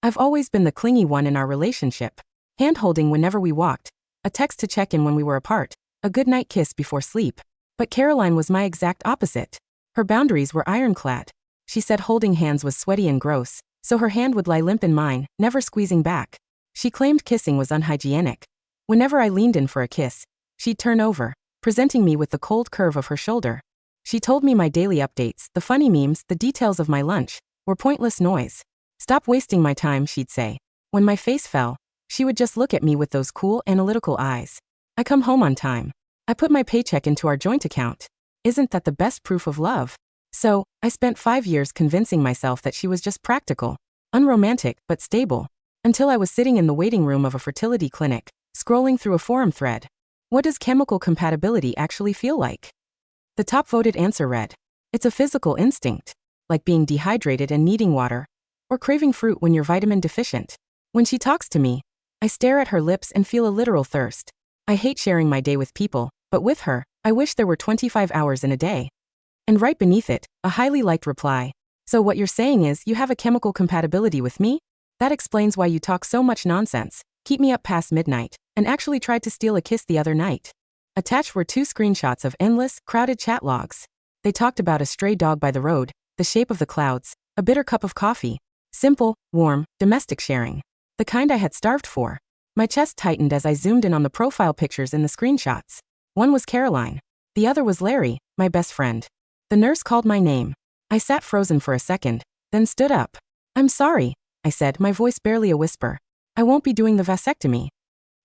I've always been the clingy one in our relationship. Hand-holding whenever we walked, a text to check in when we were apart, a goodnight kiss before sleep. But Caroline was my exact opposite. Her boundaries were ironclad. She said holding hands was sweaty and gross, so her hand would lie limp in mine, never squeezing back. She claimed kissing was unhygienic. Whenever I leaned in for a kiss, she'd turn over, presenting me with the cold curve of her shoulder. She told me my daily updates, the funny memes, the details of my lunch, were pointless noise. Stop wasting my time, she'd say. When my face fell, she would just look at me with those cool, analytical eyes. I come home on time. I put my paycheck into our joint account. Isn't that the best proof of love? So, I spent 5 years convincing myself that she was just practical, unromantic, but stable, until I was sitting in the waiting room of a fertility clinic, scrolling through a forum thread. What does chemical compatibility actually feel like? The top voted answer read, it's a physical instinct, like being dehydrated and needing water, or craving fruit when you're vitamin deficient. When she talks to me, I stare at her lips and feel a literal thirst. I hate sharing my day with people, but with her, I wish there were 25 hours in a day. And right beneath it, a highly liked reply. So what you're saying is you have a chemical compatibility with me? That explains why you talk so much nonsense, keep me up past midnight, and actually tried to steal a kiss the other night. Attached were 2 screenshots of endless, crowded chat logs. They talked about a stray dog by the road, the shape of the clouds, a bitter cup of coffee. Simple, warm, domestic sharing. The kind I had starved for. My chest tightened as I zoomed in on the profile pictures in the screenshots. One was Caroline. The other was Larry, my best friend. The nurse called my name. I sat frozen for a second, then stood up. I'm sorry, I said, my voice barely a whisper. I won't be doing the vasectomy.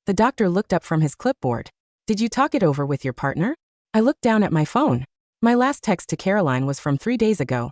The doctor looked up from his clipboard. Did you talk it over with your partner? I looked down at my phone. My last text to Caroline was from 3 days ago.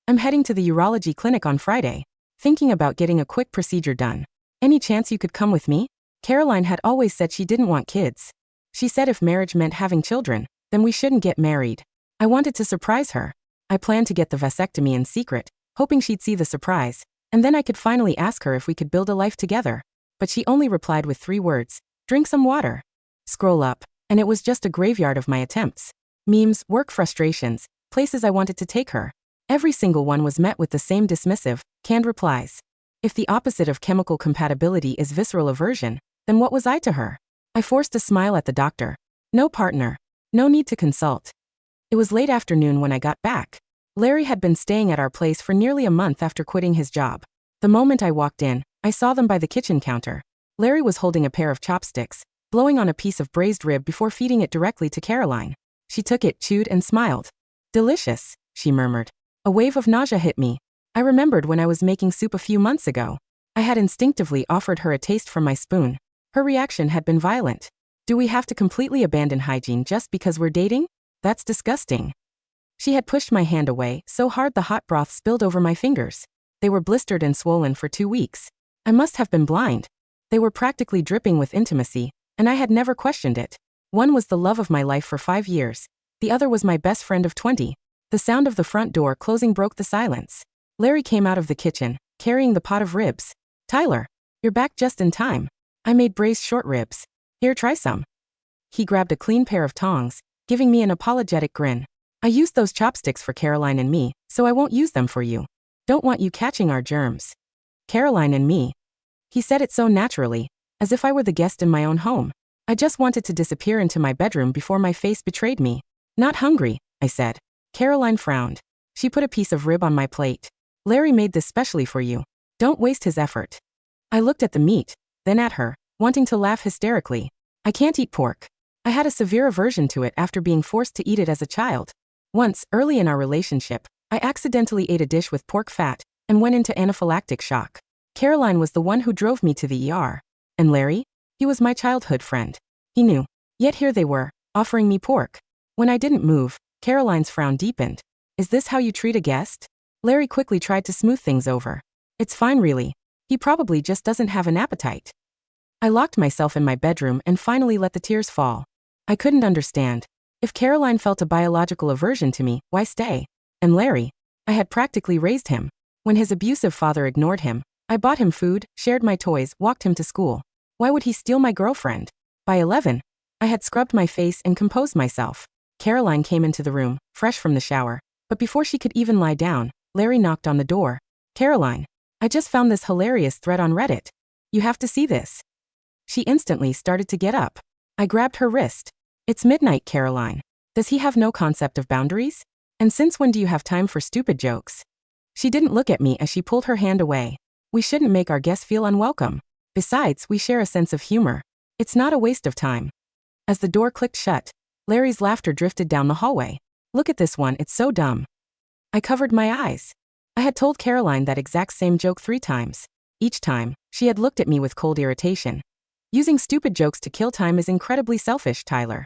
I'm heading to the urology clinic on Friday, thinking about getting a quick procedure done. Any chance you could come with me? Caroline had always said she didn't want kids. She said if marriage meant having children, then we shouldn't get married. I wanted to surprise her. I planned to get the vasectomy in secret, hoping she'd see the surprise, and then I could finally ask her if we could build a life together. But she only replied with 3 words, drink some water. Scroll up, and it was just a graveyard of my attempts. Memes, work frustrations, places I wanted to take her. Every single one was met with the same dismissive, canned replies. If the opposite of chemical compatibility is visceral aversion, then what was I to her? I forced a smile at the doctor. No partner. No need to consult. It was late afternoon when I got back. Larry had been staying at our place for nearly a month after quitting his job. The moment I walked in, I saw them by the kitchen counter. Larry was holding a pair of chopsticks, blowing on a piece of braised rib before feeding it directly to Caroline. She took it, chewed, and smiled. Delicious, she murmured. A wave of nausea hit me. I remembered when I was making soup a few months ago. I had instinctively offered her a taste from my spoon. Her reaction had been violent. Do we have to completely abandon hygiene just because we're dating? That's disgusting. She had pushed my hand away so hard the hot broth spilled over my fingers. They were blistered and swollen for 2 weeks. I must have been blind. They were practically dripping with intimacy, and I had never questioned it. One was the love of my life for 5 years. The other was my best friend of 20. The sound of the front door closing broke the silence. Larry came out of the kitchen, carrying the pot of ribs. Tyler, you're back just in time. I made braised short ribs. Here, try some. He grabbed a clean pair of tongs, giving me an apologetic grin. I used those chopsticks for Caroline and me, so I won't use them for you. Don't want you catching our germs. Caroline and me. He said it so naturally, as if I were the guest in my own home. I just wanted to disappear into my bedroom before my face betrayed me. Not hungry, I said. Caroline frowned. She put a piece of rib on my plate. Larry made this specially for you. Don't waste his effort. I looked at the meat, then at her, wanting to laugh hysterically. I can't eat pork. I had a severe aversion to it after being forced to eat it as a child. Once, early in our relationship, I accidentally ate a dish with pork fat and went into anaphylactic shock. Caroline was the one who drove me to the ER. And Larry? He was my childhood friend. He knew. Yet here they were, offering me pork. When I didn't move, Caroline's frown deepened. Is this how you treat a guest? Larry quickly tried to smooth things over. It's fine really. He probably just doesn't have an appetite. I locked myself in my bedroom and finally let the tears fall. I couldn't understand. If Caroline felt a biological aversion to me, why stay? And Larry? I had practically raised him. When his abusive father ignored him, I bought him food, shared my toys, walked him to school. Why would he steal my girlfriend? By 11, I had scrubbed my face and composed myself. Caroline came into the room, fresh from the shower. But before she could even lie down, Larry knocked on the door. Caroline. I just found this hilarious thread on Reddit. You have to see this. She instantly started to get up. I grabbed her wrist. It's midnight, Caroline. Does he have no concept of boundaries? And since when do you have time for stupid jokes? She didn't look at me as she pulled her hand away. We shouldn't make our guests feel unwelcome. Besides, we share a sense of humor. It's not a waste of time. As the door clicked shut, Larry's laughter drifted down the hallway. Look at this one, it's so dumb. I covered my eyes. I had told Caroline that exact same joke 3 times. Each time, she had looked at me with cold irritation. Using stupid jokes to kill time is incredibly selfish, Tyler.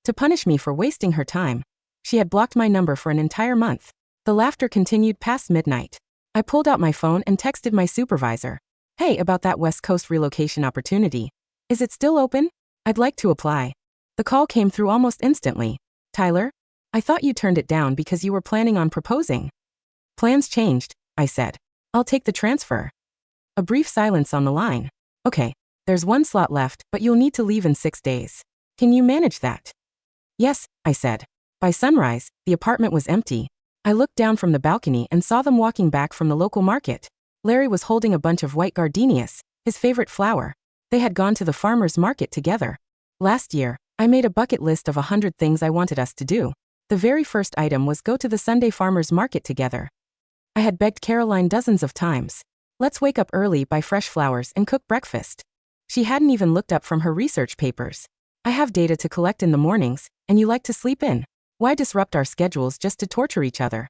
To punish me for wasting her time, she had blocked my number for an entire month. The laughter continued past midnight. I pulled out my phone and texted my supervisor. Hey, about that West Coast relocation opportunity. Is it still open? I'd like to apply. The call came through almost instantly. Tyler, I thought you turned it down because you were planning on proposing. Plans changed, I said. I'll take the transfer. A brief silence on the line. Okay, there's 1 slot left, but you'll need to leave in 6 days. Can you manage that? Yes, I said. By sunrise, the apartment was empty. I looked down from the balcony and saw them walking back from the local market. Larry was holding a bunch of white gardenias, his favorite flower. They had gone to the farmer's market together. Last year, I made a bucket list of 100 things I wanted us to do. The very first item was go to the Sunday farmer's market together. I had begged Caroline dozens of times. Let's wake up early, buy fresh flowers, and cook breakfast. She hadn't even looked up from her research papers. I have data to collect in the mornings, and you like to sleep in. Why disrupt our schedules just to torture each other?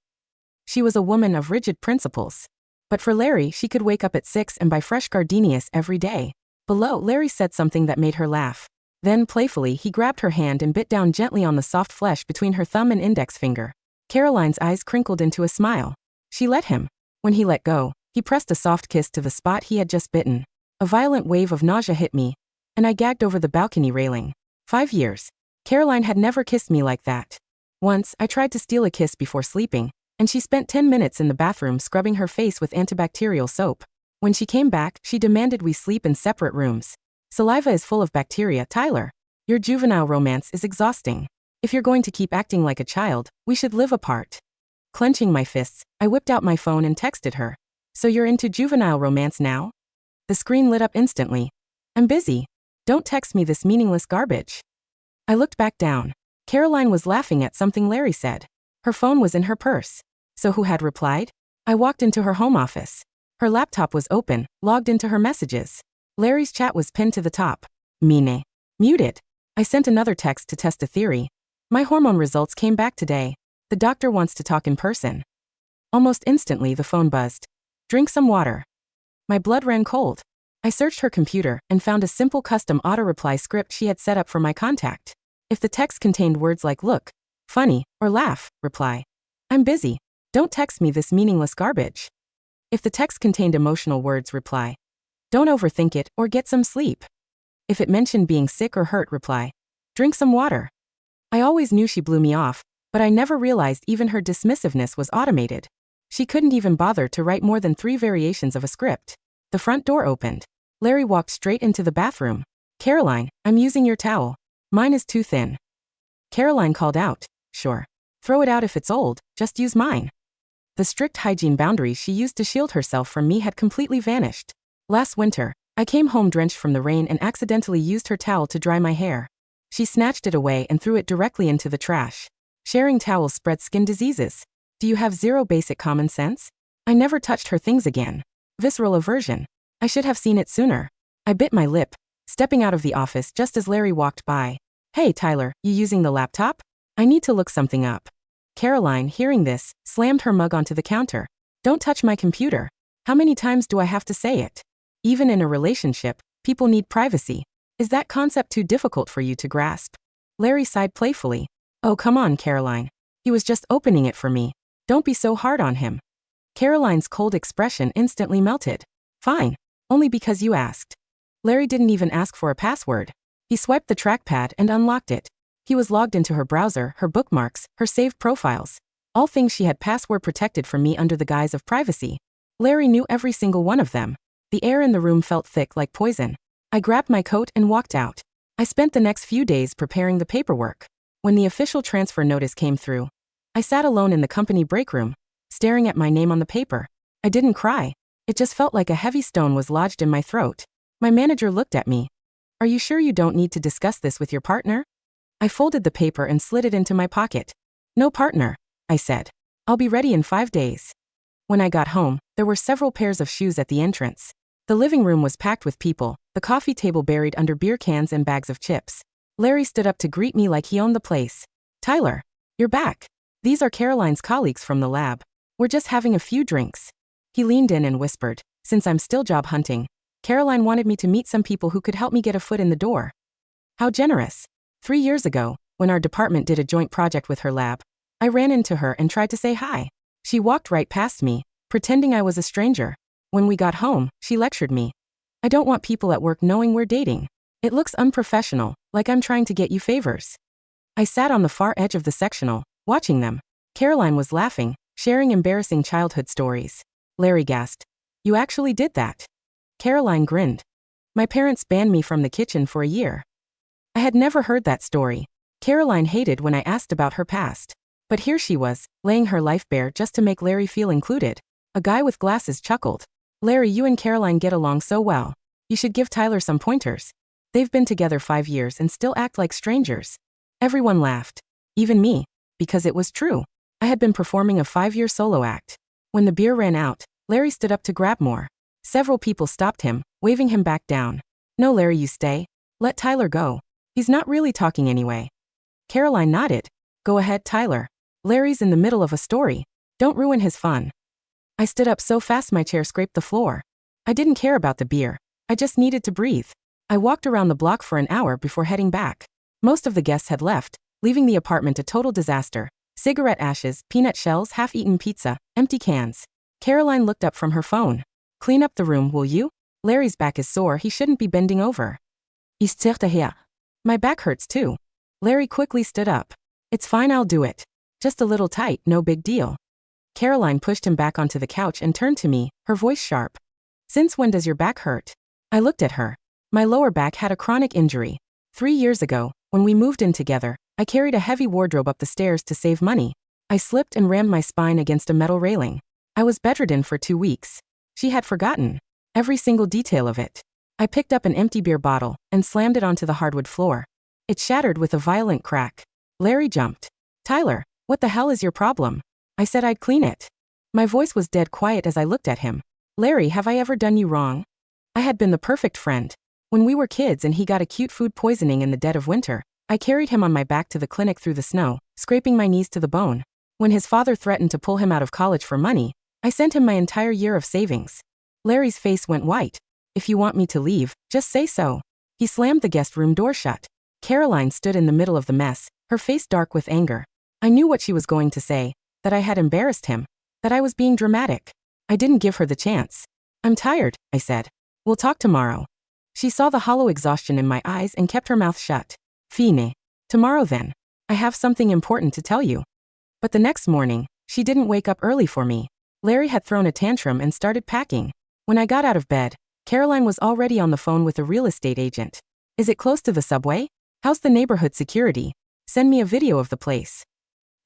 She was a woman of rigid principles. But for Larry, she could wake up at 6 and buy fresh gardenias every day. Below, Larry said something that made her laugh. Then, playfully, he grabbed her hand and bit down gently on the soft flesh between her thumb and index finger. Caroline's eyes crinkled into a smile. She let him. When he let go, he pressed a soft kiss to the spot he had just bitten. A violent wave of nausea hit me, and I gagged over the balcony railing. 5 years. Caroline had never kissed me like that. Once, I tried to steal a kiss before sleeping, and she spent 10 minutes in the bathroom scrubbing her face with antibacterial soap. When she came back, she demanded we sleep in separate rooms. Saliva is full of bacteria, Tyler. Your juvenile romance is exhausting. If you're going to keep acting like a child, we should live apart. Clenching my fists, I whipped out my phone and texted her. So you're into juvenile romance now? The screen lit up instantly. I'm busy. Don't text me this meaningless garbage. I looked back down. Caroline was laughing at something Larry said. Her phone was in her purse. So who had replied? I walked into her home office. Her laptop was open, logged into her messages. Larry's chat was pinned to the top. Mine. Muted. I sent another text to test a theory. My hormone results came back today. The doctor wants to talk in person. Almost instantly the phone buzzed. Drink some water. My blood ran cold. I searched her computer and found a simple custom auto-reply script she had set up for my contact. If the text contained words like look, funny, or laugh, reply. I'm busy. Don't text me this meaningless garbage. If the text contained emotional words, reply. Don't overthink it or get some sleep. If it mentioned being sick or hurt, reply. Drink some water. I always knew she blew me off, but I never realized even her dismissiveness was automated. She couldn't even bother to write more than 3 variations of a script. The front door opened. Larry walked straight into the bathroom. Caroline, I'm using your towel. Mine is too thin. Caroline called out. Sure. Throw it out if it's old, just use mine. The strict hygiene boundaries she used to shield herself from me had completely vanished. Last winter, I came home drenched from the rain and accidentally used her towel to dry my hair. She snatched it away and threw it directly into the trash. Sharing towels spreads skin diseases. Do you have zero basic common sense? I never touched her things again. Visceral aversion. I should have seen it sooner. I bit my lip, stepping out of the office just as Larry walked by. Hey Tyler, you using the laptop? I need to look something up. Caroline, hearing this, slammed her mug onto the counter. Don't touch my computer. How many times do I have to say it? Even in a relationship, people need privacy. Is that concept too difficult for you to grasp? Larry sighed playfully. Oh, come on, Caroline. He was just opening it for me. Don't be so hard on him. Caroline's cold expression instantly melted. Fine. Only because you asked. Larry didn't even ask for a password. He swiped the trackpad and unlocked it. He was logged into her browser, her bookmarks, her saved profiles. All things she had password protected from me under the guise of privacy. Larry knew every single one of them. The air in the room felt thick like poison. I grabbed my coat and walked out. I spent the next few days preparing the paperwork. When the official transfer notice came through, I sat alone in the company break room, staring at my name on the paper. I didn't cry. It just felt like a heavy stone was lodged in my throat. My manager looked at me. Are you sure you don't need to discuss this with your partner? I folded the paper and slid it into my pocket. No partner, I said. I'll be ready in 5 days. When I got home, there were several pairs of shoes at the entrance. The living room was packed with people, the coffee table buried under beer cans and bags of chips. Larry stood up to greet me like he owned the place. Tyler, you're back. These are Caroline's colleagues from the lab. We're just having a few drinks. He leaned in and whispered, since I'm still job hunting, Caroline wanted me to meet some people who could help me get a foot in the door. How generous. 3 years ago, when our department did a joint project with her lab, I ran into her and tried to say hi. She walked right past me, pretending I was a stranger. When we got home, she lectured me. I don't want people at work knowing we're dating. It looks unprofessional, like I'm trying to get you favors. I sat on the far edge of the sectional, watching them. Caroline was laughing, sharing embarrassing childhood stories. Larry gasped. You actually did that? Caroline grinned. My parents banned me from the kitchen for a year. I had never heard that story. Caroline hated when I asked about her past. But here she was, laying her life bare just to make Larry feel included. A guy with glasses chuckled. Larry, you and Caroline get along so well. You should give Tyler some pointers. They've been together 5 years and still act like strangers. Everyone laughed. Even me. Because it was true. I had been performing a 5-year solo act. When the beer ran out, Larry stood up to grab more. Several people stopped him, waving him back down. No, Larry, you stay. Let Tyler go. He's not really talking anyway. Caroline nodded. Go ahead, Tyler. Larry's in the middle of a story. Don't ruin his fun. I stood up so fast my chair scraped the floor. I didn't care about the beer. I just needed to breathe. I walked around the block for an hour before heading back. Most of the guests had left, leaving the apartment a total disaster. Cigarette ashes, peanut shells, half-eaten pizza, empty cans. Caroline looked up from her phone. Clean up the room, will you? Larry's back is sore, he shouldn't be bending over. Ich zirkte her. My back hurts too. Larry quickly stood up. It's fine, I'll do it. Just a little tight, no big deal. Caroline pushed him back onto the couch and turned to me, her voice sharp. Since when does your back hurt? I looked at her. My lower back had a chronic injury. 3 years ago, when we moved in together, I carried a heavy wardrobe up the stairs to save money. I slipped and rammed my spine against a metal railing. I was bedridden for 2 weeks. She had forgotten every single detail of it. I picked up an empty beer bottle and slammed it onto the hardwood floor. It shattered with a violent crack. Larry jumped. Tyler, what the hell is your problem? I said I'd clean it. My voice was dead quiet as I looked at him. Larry, have I ever done you wrong? I had been the perfect friend. When we were kids and he got acute food poisoning in the dead of winter, I carried him on my back to the clinic through the snow, scraping my knees to the bone. When his father threatened to pull him out of college for money, I sent him my entire year of savings. Larry's face went white. If you want me to leave, just say so. He slammed the guest room door shut. Caroline stood in the middle of the mess, her face dark with anger. I knew what she was going to say, that I had embarrassed him, that I was being dramatic. I didn't give her the chance. I'm tired, I said. We'll talk tomorrow. She saw the hollow exhaustion in my eyes and kept her mouth shut. Fine. Tomorrow then. I have something important to tell you. But the next morning, she didn't wake up early for me. Larry had thrown a tantrum and started packing. When I got out of bed, Caroline was already on the phone with a real estate agent. Is it close to the subway? How's the neighborhood security? Send me a video of the place.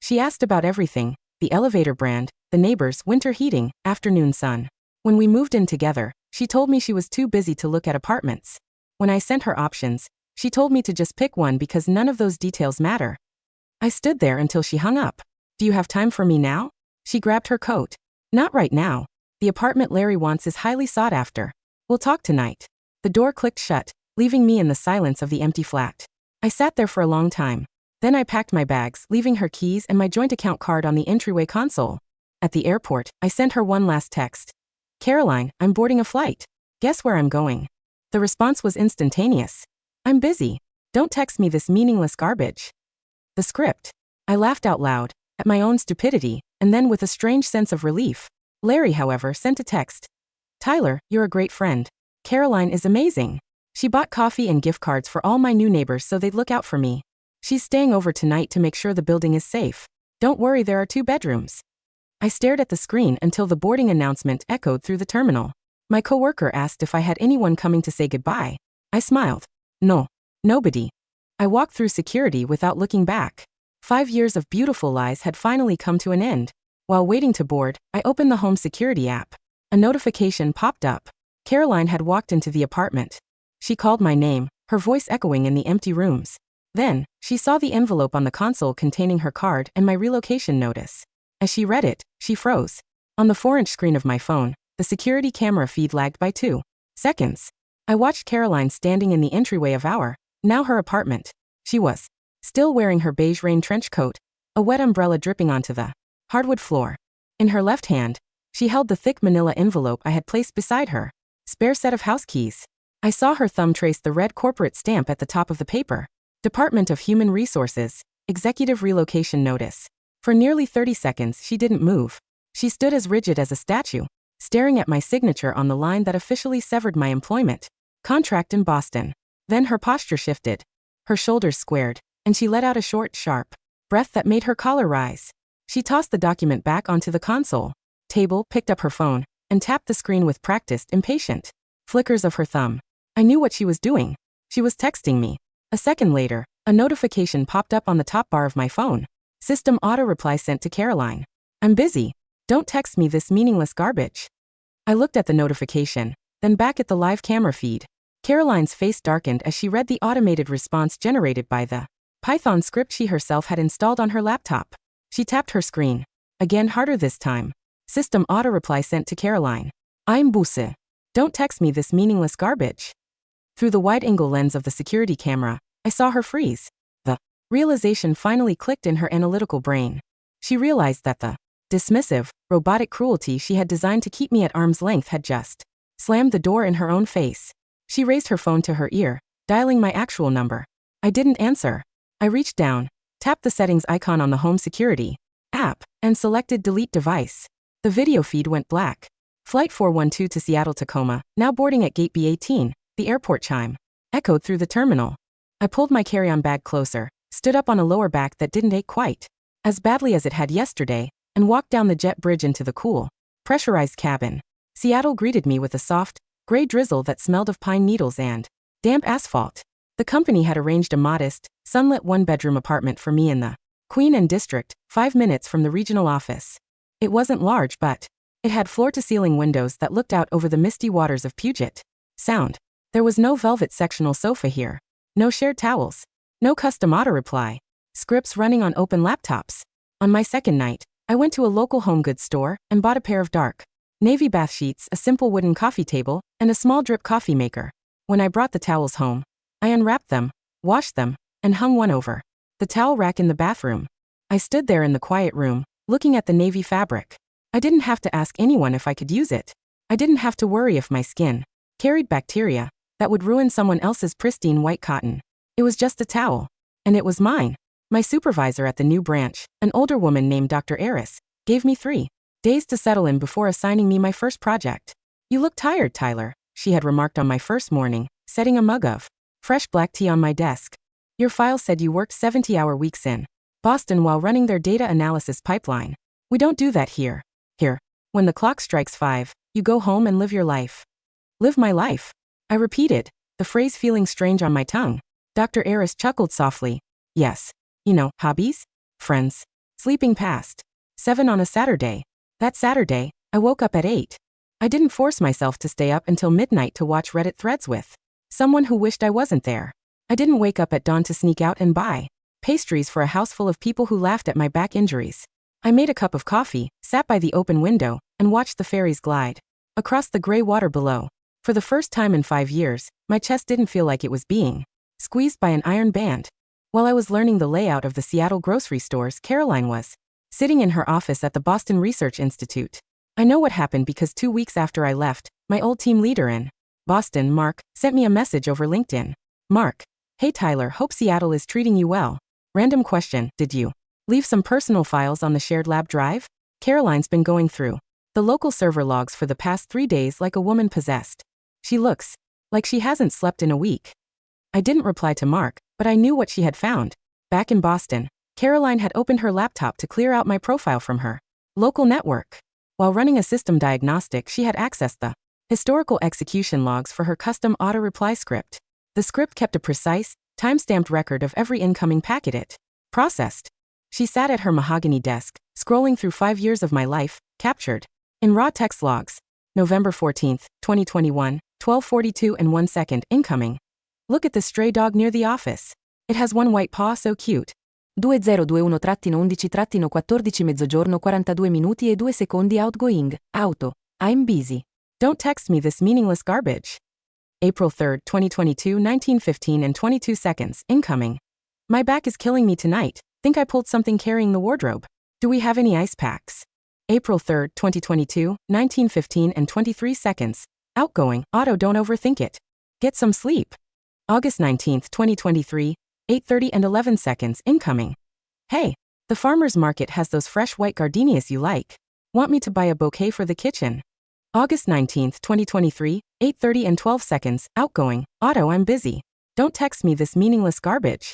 She asked about everything, the elevator brand, the neighbors, winter heating, afternoon sun. When we moved in together, she told me she was too busy to look at apartments. When I sent her options, she told me to just pick one because none of those details matter. I stood there until she hung up. Do you have time for me now? She grabbed her coat. Not right now. The apartment Larry wants is highly sought after. We'll talk tonight. The door clicked shut, leaving me in the silence of the empty flat. I sat there for a long time. Then I packed my bags, leaving her keys and my joint account card on the entryway console. At the airport, I sent her one last text. Caroline, I'm boarding a flight. Guess where I'm going? The response was instantaneous. I'm busy. Don't text me this meaningless garbage. The script. I laughed out loud, at my own stupidity, and then with a strange sense of relief. Larry, however, sent a text. Tyler, you're a great friend. Caroline is amazing. She bought coffee and gift cards for all my new neighbors so they'd look out for me. She's staying over tonight to make sure the building is safe. Don't worry, there are 2 bedrooms. I stared at the screen until the boarding announcement echoed through the terminal. My coworker asked if I had anyone coming to say goodbye. I smiled. No, nobody. I walked through security without looking back. 5 years of beautiful lies had finally come to an end. While waiting to board, I opened the home security app. A notification popped up. Caroline had walked into the apartment. She called my name, her voice echoing in the empty rooms. Then, she saw the envelope on the console containing her card and my relocation notice. As she read it, she froze. On the 4-inch screen of my phone, the security camera feed lagged by 2 seconds. I watched Caroline standing in the entryway of now her apartment. She was still wearing her beige rain trench coat, a wet umbrella dripping onto the hardwood floor. In her left hand, she held the thick manila envelope I had placed beside her. Spare set of house keys. I saw her thumb trace the red corporate stamp at the top of the paper. Department of Human Resources, Executive Relocation Notice. For nearly 30 seconds, she didn't move. She stood as rigid as a statue, staring at my signature on the line that officially severed my employment contract in Boston. Then her posture shifted. Her shoulders squared, and she let out a short, sharp breath that made her collar rise. She tossed the document back onto the console table, picked up her phone, and tapped the screen with practiced, impatient flickers of her thumb. I knew what she was doing. She was texting me. A second later, a notification popped up on the top bar of my phone. System auto reply sent to Caroline. I'm busy. Don't text me this meaningless garbage. I looked at the notification, then back at the live camera feed. Caroline's face darkened as she read the automated response generated by the Python script she herself had installed on her laptop. She tapped her screen. Again, harder this time. System auto reply sent to Caroline. I'm busy. Don't text me this meaningless garbage. Through the wide-angle lens of the security camera, I saw her freeze. The realization finally clicked in her analytical brain. She realized that the dismissive, robotic cruelty she had designed to keep me at arm's length had just slammed the door in her own face. She raised her phone to her ear, dialing my actual number. I didn't answer. I reached down, tapped the settings icon on the home security app, and selected delete device. The video feed went black. Flight 412 to Seattle-Tacoma, now boarding at Gate B18. The airport chime echoed through the terminal. I pulled my carry-on bag closer, stood up on a lower back that didn't ache quite as badly as it had yesterday, and walked down the jet bridge into the cool, pressurized cabin. Seattle greeted me with a soft, gray drizzle that smelled of pine needles and damp asphalt. The company had arranged a modest, sunlit one-bedroom apartment for me in the Queen and District, 5 minutes from the regional office. It wasn't large, but it had floor-to-ceiling windows that looked out over the misty waters of Puget Sound. There was no velvet sectional sofa here, no shared towels, no custom auto-reply, scripts running on open laptops. On my second night, I went to a local home goods store and bought a pair of dark navy bath sheets, a simple wooden coffee table, and a small drip coffee maker. When I brought the towels home, I unwrapped them, washed them, and hung one over the towel rack in the bathroom. I stood there in the quiet room, looking at the navy fabric. I didn't have to ask anyone if I could use it. I didn't have to worry if my skin carried bacteria that would ruin someone else's pristine white cotton. It was just a towel, and it was mine. My supervisor at the new branch, an older woman named Dr. Eris, gave me 3 days to settle in before assigning me my first project. You look tired, Tyler, she had remarked on my first morning, setting a mug of fresh black tea on my desk. Your file said you worked 70-hour weeks in Boston while running their data analysis pipeline. We don't do that here. Here, when the clock strikes 5, you go home and live your life. Live my life, I repeated, the phrase feeling strange on my tongue. Dr. Eris chuckled softly. Yes. You know, hobbies? Friends. Sleeping past 7 on a Saturday. That Saturday, I woke up at 8. I didn't force myself to stay up until midnight to watch Reddit threads with someone who wished I wasn't there. I didn't wake up at dawn to sneak out and buy pastries for a house full of people who laughed at my back injuries. I made a cup of coffee, sat by the open window, and watched the ferries glide across the gray water below. For the first time in 5 years, my chest didn't feel like it was being squeezed by an iron band. While I was learning the layout of the Seattle grocery stores, Caroline was sitting in her office at the Boston Research Institute. I know what happened because 2 weeks after I left, my old team leader in Boston, Mark, sent me a message over LinkedIn. Mark, hey Tyler, hope Seattle is treating you well. Random question, did you leave some personal files on the shared lab drive? Caroline's been going through the local server logs for the past 3 days like a woman possessed. She looks like she hasn't slept in a week. I didn't reply to Mark, but I knew what she had found. Back in Boston, Caroline had opened her laptop to clear out my profile from her local network. While running a system diagnostic, she had accessed the historical execution logs for her custom auto-reply script. The script kept a precise, time-stamped record of every incoming packet it processed. She sat at her mahogany desk, scrolling through 5 years of my life, captured in raw text logs. November 14th, 2021, 12:42 and 1 second, incoming. Look at the stray dog near the office. It has one white paw, so cute. 2021-11-14 mezzogiorno 42 minuti e 2 secondi outgoing, auto, I'm busy. Don't text me this meaningless garbage. April 3rd, 2022, 19:15 and 22 seconds, incoming. My back is killing me tonight. Think I pulled something carrying the wardrobe. Do we have any ice packs? April 3rd, 2022, 19:15 and 23 seconds, outgoing, auto, don't overthink it. Get some sleep. August 19th, 2023, 8:30 and 11 seconds, incoming. Hey, the farmer's market has those fresh white gardenias you like. Want me to buy a bouquet for the kitchen? August 19th, 2023, 8:30 and 12 seconds, outgoing, auto, I'm busy. Don't text me this meaningless garbage.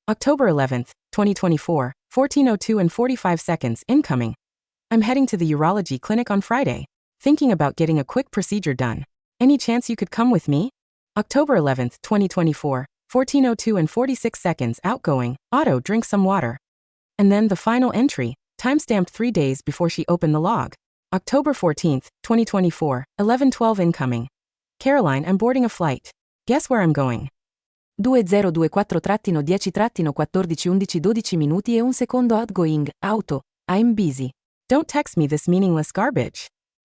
October 11th, 2024, 14:02 and 45 seconds, incoming. I'm heading to the urology clinic on Friday. Thinking about getting a quick procedure done. Any chance you could come with me? October 11th, 2024, 14:02 and 46 seconds, outgoing, auto, drink some water. And then the final entry, timestamped 3 days before she opened the log. October 14th, 2024, 11:12 incoming. Caroline, I'm boarding a flight. Guess where I'm going? 2024-10-14-11 minuti e 1 secondo outgoing, auto, I'm busy. Don't text me this meaningless garbage.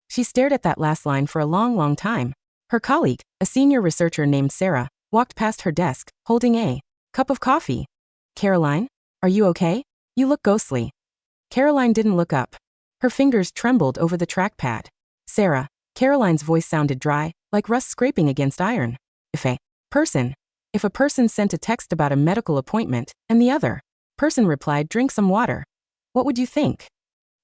She stared at that last line for a long time. Her colleague, a senior researcher named Sarah, walked past her desk, holding a cup of coffee. Caroline, are you okay? You look ghostly. Caroline didn't look up. Her fingers trembled over the trackpad. Sarah, Caroline's voice sounded dry, like rust scraping against iron. If a person sent a text about a medical appointment, and the other person replied, drink some water, what would you think?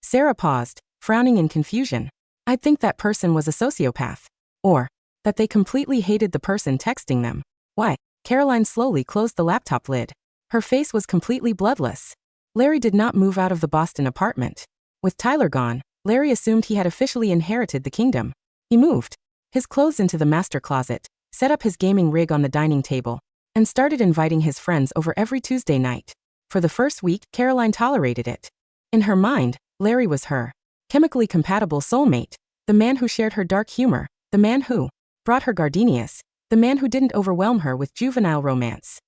Sarah paused, frowning in confusion. I'd think that person was a sociopath. Or that they completely hated the person texting them. Why? Caroline slowly closed the laptop lid. Her face was completely bloodless. Larry did not move out of the Boston apartment. With Tyler gone, Larry assumed he had officially inherited the kingdom. He moved his clothes into the master closet, set up his gaming rig on the dining table, and started inviting his friends over every Tuesday night. For the first week, Caroline tolerated it. In her mind, Larry was her chemically compatible soulmate, the man who shared her dark humor, the man who brought her gardenias, the man who didn't overwhelm her with juvenile romance.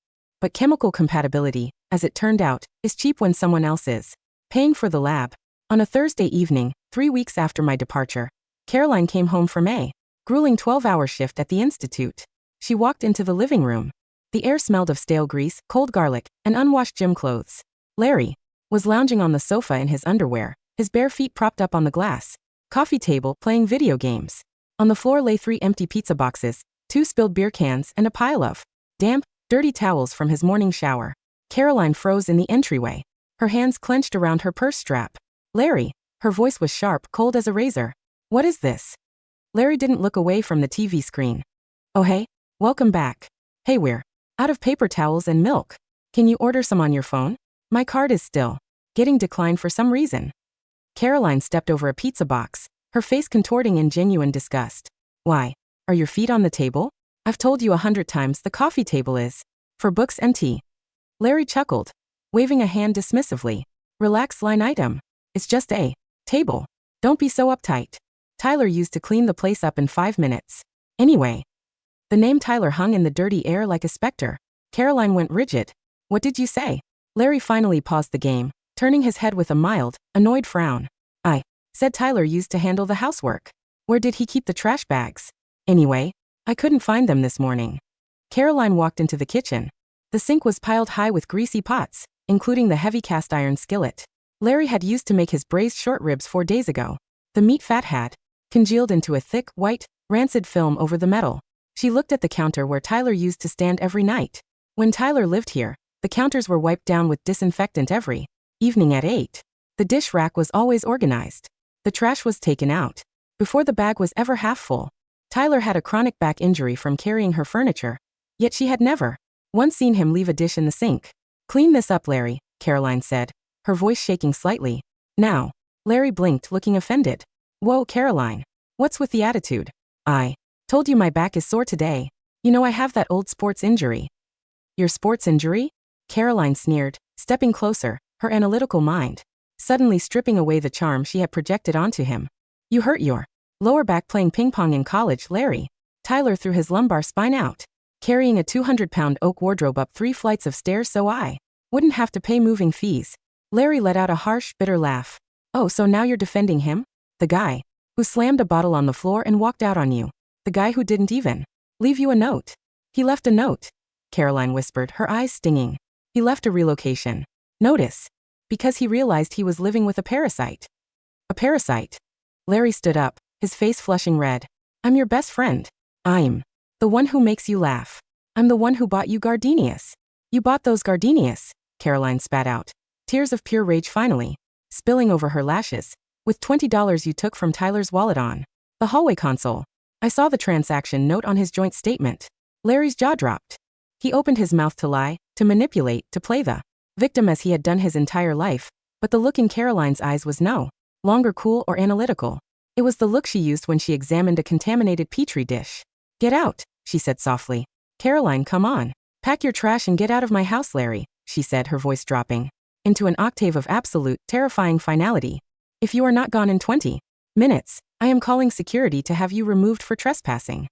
But chemical compatibility, as it turned out, is cheap when someone else is paying for the lab. On a Thursday evening, 3 weeks after my departure, Caroline came home from a grueling 12-hour shift at the Institute. She walked into the living room. The air smelled of stale grease, cold garlic, and unwashed gym clothes. Larry was lounging on the sofa in his underwear, his bare feet propped up on the glass coffee table, playing video games. On the floor lay 3 empty pizza boxes, 2 spilled beer cans, and a pile of damp, dirty towels from his morning shower. Caroline froze in the entryway, her hands clenched around her purse strap. Larry, her voice was sharp, cold as a razor. What is this? Larry didn't look away from the TV screen. Oh hey, welcome back. Hey, we're out of paper towels and milk. Can you order some on your phone? My card is still getting declined for some reason. Caroline stepped over a pizza box, her face contorting in genuine disgust. Why? Are your feet on the table? I've told you 100 times the coffee table is for books and tea. Larry chuckled, waving a hand dismissively. Relax, line item. It's just a table. Don't be so uptight. Tyler used to clean the place up in 5 minutes. Anyway. The name Tyler hung in the dirty air like a specter. Caroline went rigid. What did you say? Larry finally paused the game, turning his head with a mild, annoyed frown. I said Tyler used to handle the housework. Where did he keep the trash bags? Anyway, I couldn't find them this morning. Caroline walked into the kitchen. The sink was piled high with greasy pots, including the heavy cast iron skillet Larry had used to make his braised short ribs 4 days ago. The meat fat had congealed into a thick, white, rancid film over the metal. She looked at the counter where Tyler used to stand every night. When Tyler lived here, the counters were wiped down with disinfectant every evening at 8. The dish rack was always organized. The trash was taken out before the bag was ever half full. Tyler had a chronic back injury from carrying her furniture, yet she had never once seen him leave a dish in the sink. Clean this up, Larry, Caroline said, her voice shaking slightly. Now. Larry blinked, looking offended. Whoa, Caroline. What's with the attitude? I told you my back is sore today. You know I have that old sports injury. Your sports injury? Caroline sneered, stepping closer, her analytical mind suddenly stripping away the charm she had projected onto him. You hurt your Lower back playing ping pong in college, Larry. Tyler threw his lumbar spine out. Carrying a 200-pound oak wardrobe up 3 flights of stairs so I wouldn't have to pay moving fees. Larry let out a harsh, bitter laugh. Oh, so now you're defending him? The guy who slammed a bottle on the floor and walked out on you. The guy who didn't even leave you a note. He left a note, Caroline whispered, her eyes stinging. He left a relocation notice because he realized he was living with a parasite. A parasite? Larry stood up, his face flushing red. I'm your best friend. I'm the one who makes you laugh. I'm the one who bought you gardenias. You bought those gardenias, Caroline spat out. Tears of pure rage finally spilling over her lashes. With $20 you took from Tyler's wallet on the hallway console. I saw the transaction note on his joint statement. Larry's jaw dropped. He opened his mouth to lie, to manipulate, to play the victim as he had done his entire life, but the look in Caroline's eyes was no longer cool or analytical. It was the look she used when she examined a contaminated petri dish. Get out, she said softly. Caroline, come on. Pack your trash and get out of my house, Larry, she said, her voice dropping into an octave of absolute, terrifying finality. If you are not gone in 20 minutes, I am calling security to have you removed for trespassing.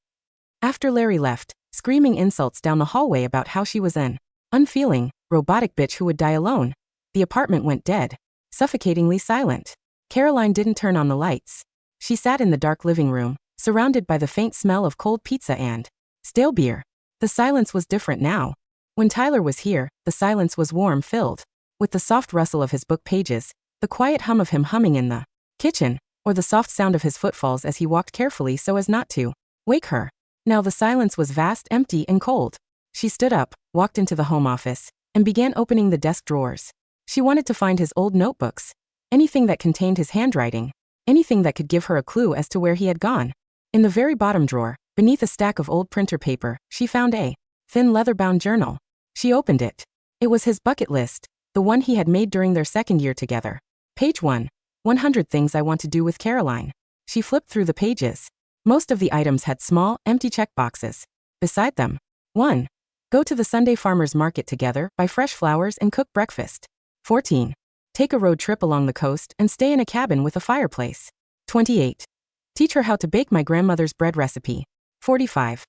After Larry left, screaming insults down the hallway about how she was an unfeeling, robotic bitch who would die alone, the apartment went dead, suffocatingly silent. Caroline didn't turn on the lights. She sat in the dark living room, surrounded by the faint smell of cold pizza and stale beer. The silence was different now. When Tyler was here, the silence was warm, filled with the soft rustle of his book pages, the quiet hum of him humming in the kitchen, or the soft sound of his footfalls as he walked carefully so as not to wake her. Now the silence was vast, empty, and cold. She stood up, walked into the home office, and began opening the desk drawers. She wanted to find his old notebooks, anything that contained his handwriting, anything that could give her a clue as to where he had gone. In the very bottom drawer, beneath a stack of old printer paper, she found a thin leather-bound journal. She opened it. It was his bucket list, the one he had made during their second year together. Page 1. 100 Things I Want to Do with Caroline. She flipped through the pages. Most of the items had small, empty checkboxes. Beside them. 1. Go to the Sunday farmers market together, buy fresh flowers and cook breakfast. 14. Take a road trip along the coast and stay in a cabin with a fireplace. 28. Teach her how to bake my grandmother's bread recipe. 45.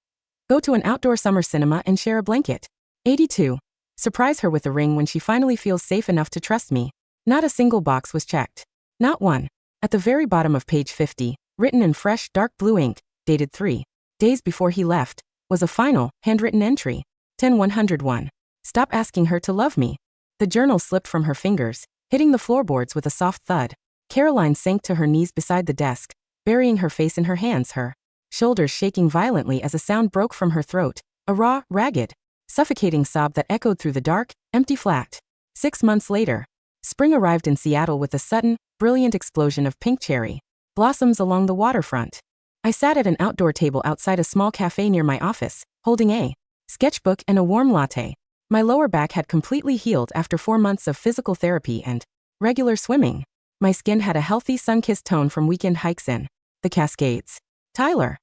Go to an outdoor summer cinema and share a blanket. 82. Surprise her with a ring when she finally feels safe enough to trust me. Not a single box was checked. Not one. At the very bottom of page 50, written in fresh, dark blue ink, dated 3 days before he left, was a final, handwritten entry. 10-101. Stop asking her to love me. The journal slipped from her fingers, hitting the floorboards with a soft thud. Caroline sank to her knees beside the desk, burying her face in her hands, her shoulders shaking violently as a sound broke from her throat, a raw, ragged, suffocating sob that echoed through the dark, empty flat. 6 months later, spring arrived in Seattle with a sudden, brilliant explosion of pink cherry blossoms along the waterfront. I sat at an outdoor table outside a small cafe near my office, holding a sketchbook and a warm latte. My lower back had completely healed after 4 months of physical therapy and regular swimming. My skin had a healthy, sun-kissed tone from weekend hikes in the Cascades. Tyler.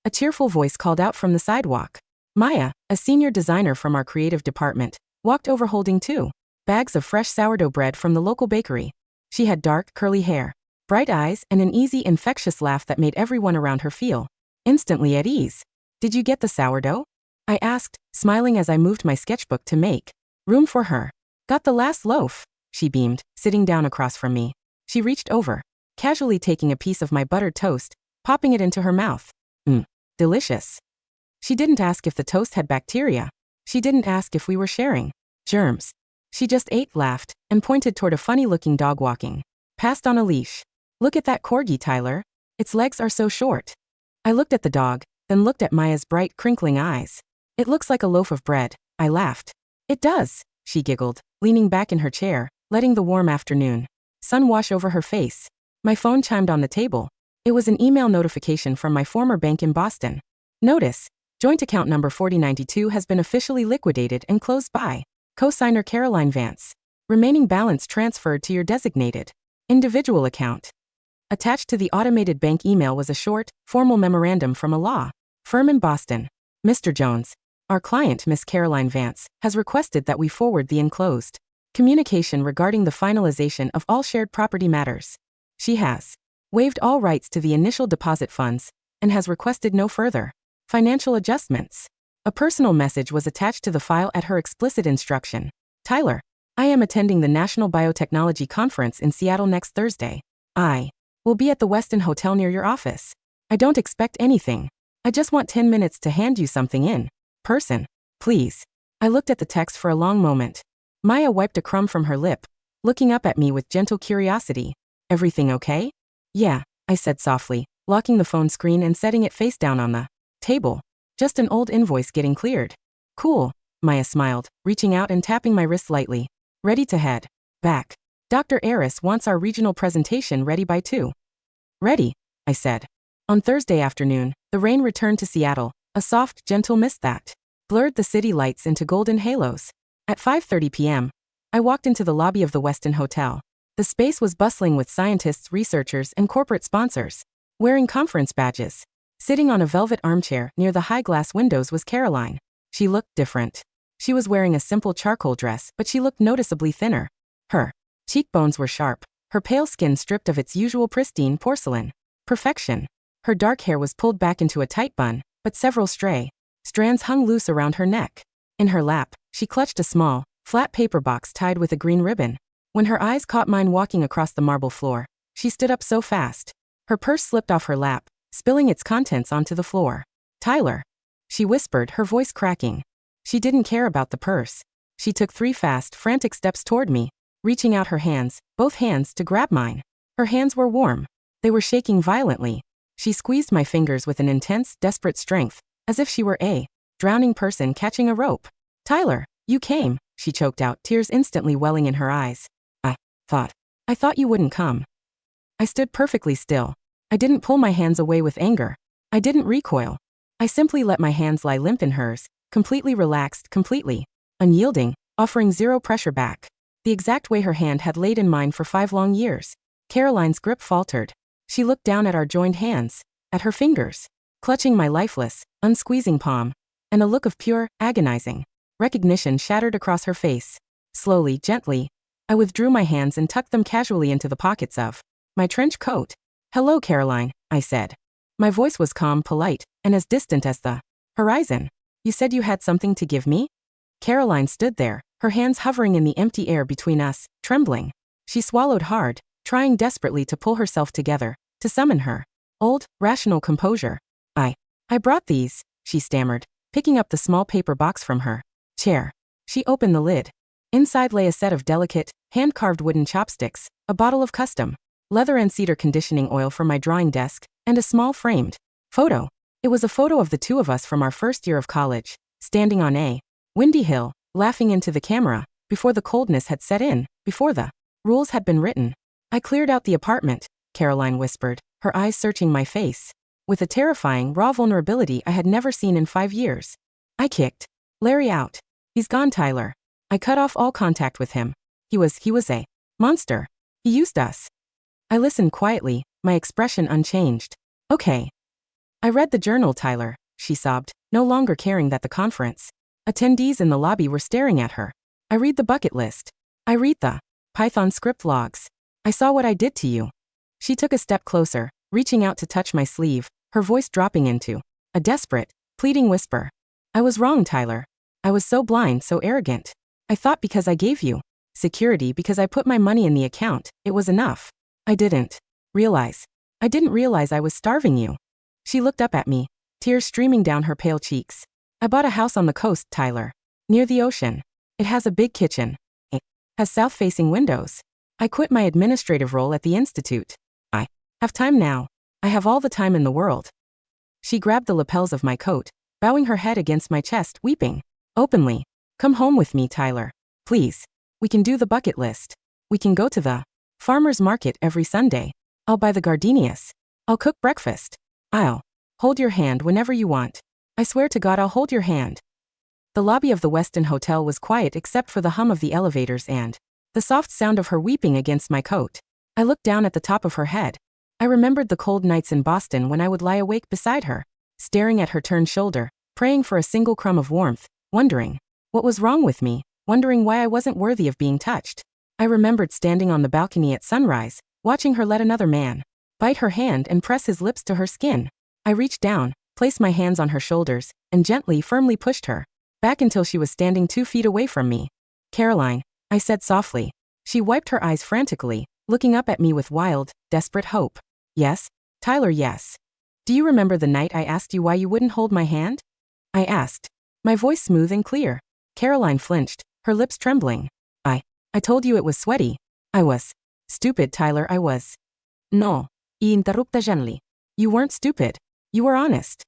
A cheerful voice called out from the sidewalk. Maya, a senior designer from our creative department, walked over holding 2 bags of fresh sourdough bread from the local bakery. She had dark, curly hair, bright eyes, and an easy, infectious laugh that made everyone around her feel instantly at ease. Did you get the sourdough? I asked, smiling as I moved my sketchbook to make room for her. Got the last loaf, she beamed, sitting down across from me. She reached over, casually taking a piece of my buttered toast, popping it into her mouth. Delicious. She didn't ask if the toast had bacteria. She didn't ask if we were sharing germs. She just ate, laughed, and pointed toward a funny-looking dog walking past on a leash. Look at that corgi, Tyler. Its legs are so short. I looked at the dog, then looked at Maya's bright, crinkling eyes. It looks like a loaf of bread, I laughed. It does, she giggled, leaning back in her chair, letting the warm afternoon sun wash over her face. My phone chimed on the table. It was an email notification from my former bank in Boston. Notice, joint account number 4092 has been officially liquidated and closed by co-signer Caroline Vance. Remaining balance transferred to your designated individual account. Attached to the automated bank email was a short, formal memorandum from a law firm in Boston. Mr. Jones, our client, Miss Caroline Vance, has requested that we forward the enclosed communication regarding the finalization of all shared property matters. She has waived all rights to the initial deposit funds, and has requested no further financial adjustments. A personal message was attached to the file at her explicit instruction. Tyler, I am attending the National Biotechnology Conference in Seattle next Thursday. I will be at the Westin Hotel near your office. I don't expect anything. I just want 10 minutes to hand you something in person. Please. I looked at the text for a long moment. Maya wiped a crumb from her lip, looking up at me with gentle curiosity. Everything okay? Yeah, I said softly, locking the phone screen and setting it face down on the table. Just an old invoice getting cleared. Cool, Maya smiled, reaching out and tapping my wrist lightly. Ready to head back. Dr. Aris wants our regional presentation ready by 2. Ready, I said. On Thursday afternoon, the rain returned to Seattle, a soft, gentle mist that blurred the city lights into golden halos. At 5:30 p.m., I walked into the lobby of the Westin Hotel. The space was bustling with scientists, researchers, and corporate sponsors, wearing conference badges. Sitting on a velvet armchair near the high glass windows was Caroline. She looked different. She was wearing a simple charcoal dress, but she looked noticeably thinner. Her cheekbones were sharp, her pale skin stripped of its usual pristine porcelain perfection. Her dark hair was pulled back into a tight bun, but several stray strands hung loose around her neck. In her lap, she clutched a small, flat paper box tied with a green ribbon. When her eyes caught mine walking across the marble floor, she stood up so fast. Her purse slipped off her lap, spilling its contents onto the floor. Tyler, she whispered, her voice cracking. She didn't care about the purse. She took 3 fast, frantic steps toward me, reaching out her hands, both hands, to grab mine. Her hands were warm. They were shaking violently. She squeezed my fingers with an intense, desperate strength, as if she were a drowning person catching a rope. Tyler, you came, she choked out, tears instantly welling in her eyes. I thought you wouldn't come. I stood perfectly still. I didn't pull my hands away with anger. I didn't recoil. I simply let my hands lie limp in hers, completely relaxed, completely unyielding, offering zero pressure back. The exact way her hand had laid in mine for 5 long years. Caroline's grip faltered. She looked down at our joined hands, at her fingers, clutching my lifeless, unsqueezing palm, and a look of pure, agonizing recognition shattered across her face. Slowly, gently, I withdrew my hands and tucked them casually into the pockets of my trench coat. Hello, Caroline, I said. My voice was calm, polite, and as distant as the horizon. You said you had something to give me? Caroline stood there, her hands hovering in the empty air between us, trembling. She swallowed hard, trying desperately to pull herself together, to summon her old, rational composure. I brought these, she stammered, picking up the small paper box from her chair. She opened the lid. Inside lay a set of delicate, hand-carved wooden chopsticks, a bottle of custom leather and cedar conditioning oil from my drawing desk, and a small framed photo. It was a photo of the 2 of us from our first year of college, standing on a windy hill, laughing into the camera, before the coldness had set in, before the rules had been written. I cleared out the apartment, Caroline whispered, her eyes searching my face, with a terrifying, raw vulnerability I had never seen in 5 years. I kicked Larry out. He's gone, Tyler. I cut off all contact with him. He was a monster. He used us. I listened quietly, my expression unchanged. Okay. I read the journal, Tyler, she sobbed, no longer caring that the conference attendees in the lobby were staring at her. I read the bucket list. I read the Python script logs. I saw what I did to you. She took a step closer, reaching out to touch my sleeve, her voice dropping into a desperate, pleading whisper. I was wrong, Tyler. I was so blind, so arrogant. I thought because I gave you security, because I put my money in the account, it was enough. I didn't realize I was starving you. She looked up at me, tears streaming down her pale cheeks. I bought a house on the coast, Tyler, near the ocean. It has a big kitchen. It has south-facing windows. I quit my administrative role at the institute. I have time now. I have all the time in the world. She grabbed the lapels of my coat, bowing her head against my chest, weeping openly. Come home with me, Tyler. Please. We can do the bucket list. We can go to the farmer's market every Sunday. I'll buy the gardenias. I'll cook breakfast. I'll hold your hand whenever you want. I swear to God I'll hold your hand. The lobby of the Westin Hotel was quiet except for the hum of the elevators and the soft sound of her weeping against my coat. I looked down at the top of her head. I remembered the cold nights in Boston when I would lie awake beside her, staring at her turned shoulder, praying for a single crumb of warmth, wondering what was wrong with me, wondering why I wasn't worthy of being touched. I remembered standing on the balcony at sunrise, watching her let another man bite her hand and press his lips to her skin. I reached down, placed my hands on her shoulders, and gently, firmly pushed her back until she was standing 2 feet away from me. Caroline, I said softly. She wiped her eyes frantically, looking up at me with wild, desperate hope. Yes, Tyler, yes. Do you remember the night I asked you why you wouldn't hold my hand? I asked, my voice smooth and clear. Caroline flinched, her lips trembling. I told you it was sweaty. I was stupid, Tyler, I was. No, y interrupta gently. You weren't stupid. You were honest.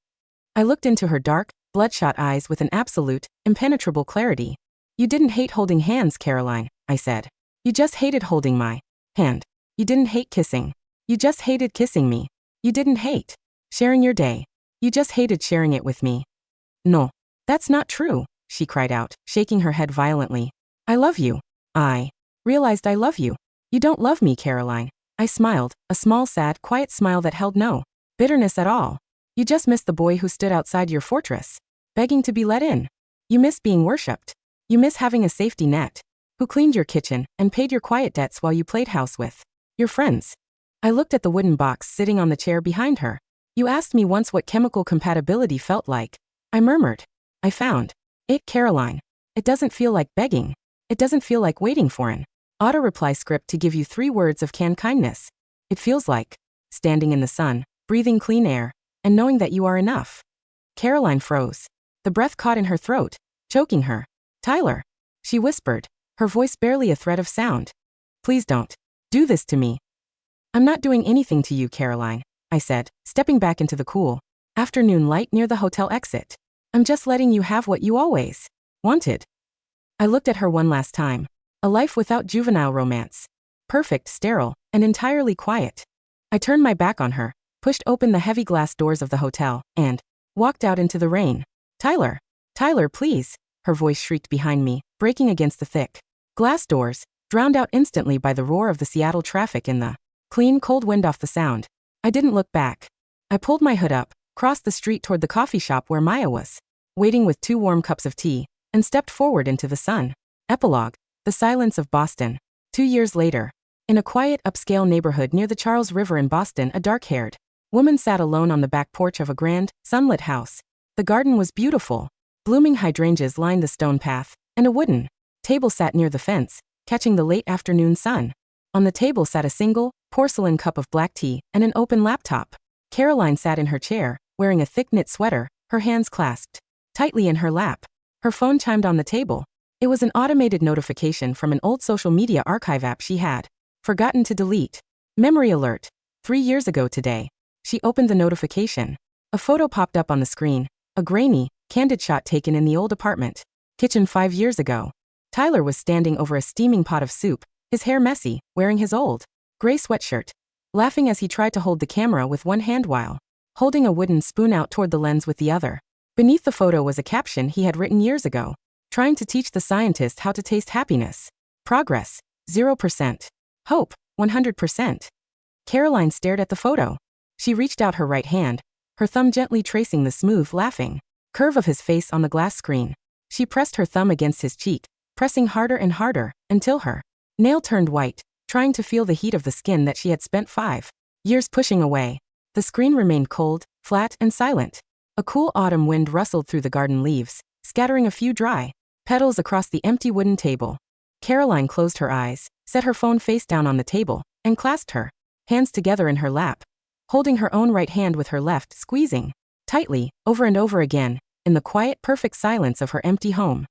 I looked into her dark, bloodshot eyes with an absolute, impenetrable clarity. You didn't hate holding hands, Caroline, I said. You just hated holding my hand. You didn't hate kissing. You just hated kissing me. You didn't hate sharing your day. You just hated sharing it with me. No, that's not true, she cried out, shaking her head violently. I love you. I realized I love you. You don't love me, Caroline. I smiled, a small, sad, quiet smile that held no bitterness at all. You just miss the boy who stood outside your fortress, begging to be let in. You miss being worshipped. You miss having a safety net. Who cleaned your kitchen and paid your quiet debts while you played house with your friends. I looked at the wooden box sitting on the chair behind her. You asked me once what chemical compatibility felt like. I murmured. I found it, Caroline. It doesn't feel like begging. It doesn't feel like waiting for an auto-reply script to give you 3 words of canned kindness. It feels like standing in the sun, breathing clean air, and knowing that you are enough. Caroline froze. The breath caught in her throat, choking her. Tyler, she whispered, her voice barely a thread of sound. Please don't do this to me. I'm not doing anything to you, Caroline, I said, stepping back into the cool afternoon light near the hotel exit. I'm just letting you have what you always wanted. I looked at her one last time. A life without juvenile romance. Perfect, sterile, and entirely quiet. I turned my back on her, pushed open the heavy glass doors of the hotel, and walked out into the rain. Tyler, please, her voice shrieked behind me, breaking against the thick glass doors, drowned out instantly by the roar of the Seattle traffic and the clean, cold wind off the sound. I didn't look back. I pulled my hood up, crossed the street toward the coffee shop where Maya was waiting with 2 warm cups of tea, and stepped forward into the sun. Epilogue. The silence of Boston. 2 years later. In a quiet, upscale neighborhood near the Charles River in Boston, a dark-haired woman sat alone on the back porch of a grand, sunlit house. The garden was beautiful. Blooming hydrangeas lined the stone path, and a wooden table sat near the fence, catching the late afternoon sun. On the table sat a single, porcelain cup of black tea and an open laptop. Caroline sat in her chair, wearing a thick knit sweater, her hands clasped tightly in her lap. Her phone chimed on the table. It was an automated notification from an old social media archive app she had forgotten to delete. Memory alert. 3 years ago today. She opened the notification. A photo popped up on the screen, a grainy, candid shot taken in the old apartment kitchen 5 years ago. Tyler was standing over a steaming pot of soup, his hair messy, wearing his old gray sweatshirt, laughing as he tried to hold the camera with one hand while holding a wooden spoon out toward the lens with the other. Beneath the photo was a caption he had written years ago, trying to teach the scientist how to taste happiness. Progress, 0%. Hope, 100%. Caroline stared at the photo. She reached out her right hand, her thumb gently tracing the smooth, laughing curve of his face on the glass screen. She pressed her thumb against his cheek, pressing harder and harder, until her nail turned white, trying to feel the heat of the skin that she had spent 5 years pushing away. The screen remained cold, flat, and silent. A cool autumn wind rustled through the garden leaves, scattering a few dry petals across the empty wooden table. Caroline closed her eyes, set her phone face down on the table, and clasped her hands together in her lap, holding her own right hand with her left, squeezing tightly, over and over again, in the quiet, perfect silence of her empty home.